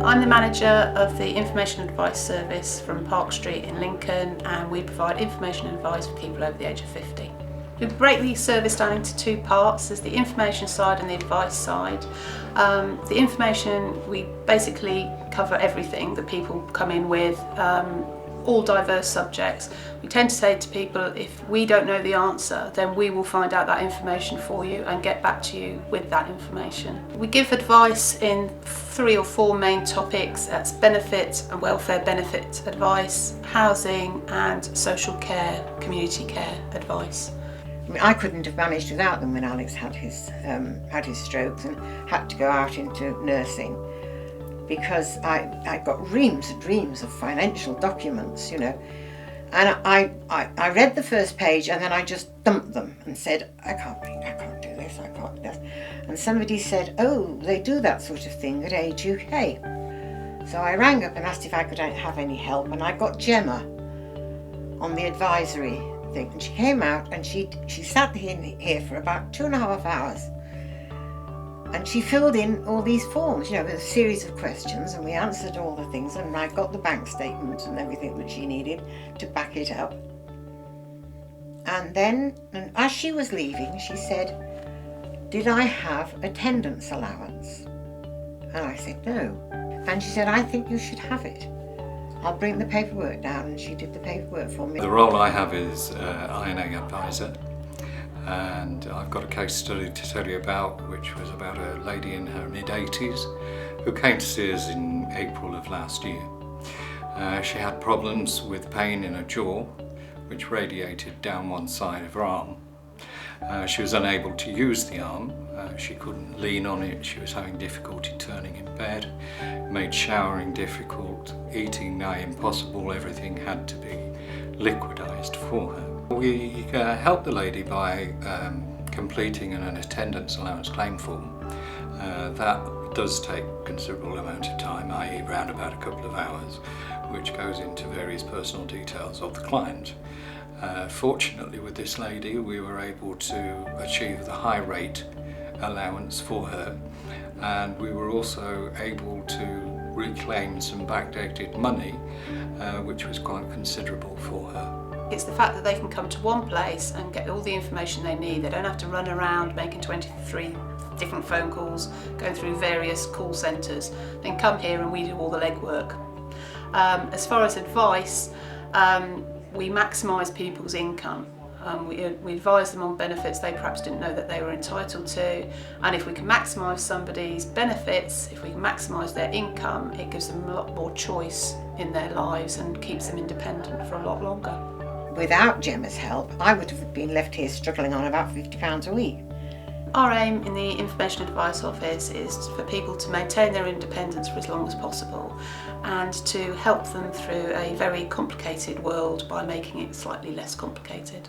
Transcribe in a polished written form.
I'm the manager of the Information and Advice Service from Park Street in Lincoln, and we provide information and advice for people over the age of 50. We break the service down into two parts. There's the information side and the advice side. The information, we basically cover everything that people come in with, all diverse subjects. We tend to say to people, if we don't know the answer, then we will find out that information for you and get back to you with that information. We give advice in 3 or 4 main topics. That's benefit and welfare benefit advice, housing, and social care, community care advice. I mean, I couldn't have managed without them when Alex had his strokes and had to go out into nursing, because I got reams and reams of financial documents, you know, and I read the first page and then I just dumped them and said, I can't do this, I can't do this. And somebody said, oh, they do that sort of thing at AgeUK. So I rang up and asked if I could have any help, and I got Gemma on the advisory thing, and she came out and she sat here for about 2.5 hours. And she filled in all these forms, you know, with a series of questions, and we answered all the things, and I got the bank statement and everything that she needed to back it up. And then, and as she was leaving, she said, did I have attendance allowance? And I said, no. And she said, I think you should have it. I'll bring the paperwork down, and she did the paperwork for me. The role I have is AgeUK advisor. And I've got a case study to tell you about, which was about a lady in her mid-80s who came to see us in April of last year. She had problems with pain in her jaw, which radiated down one side of her arm. She was unable to use the arm, she couldn't lean on it, she was having difficulty turning in bed, made showering difficult, eating nigh impossible, everything had to be liquidised for her. We helped the lady by completing an attendance allowance claim form. That does take a considerable amount of time, i.e. around about a couple of hours, which goes into various personal details of the client. Fortunately with this lady we were able to achieve the high rate allowance for her, and we were also able to reclaim some backdated money, which was quite considerable for her. It's the fact that they can come to one place and get all the information they need. They don't have to run around making 23 different phone calls, going through various call centres. They can come here and we do all the legwork. As far as advice, we maximise people's income. We advise them on benefits they perhaps didn't know that they were entitled to, and if we can maximise somebody's benefits, if we can maximise their income, it gives them a lot more choice in their lives and keeps them independent for a lot longer. Without Gemma's help, I would have been left here struggling on about £50 a week. Our aim in the Information and Advice Office is for people to maintain their independence for as long as possible and to help them through a very complicated world by making it slightly less complicated.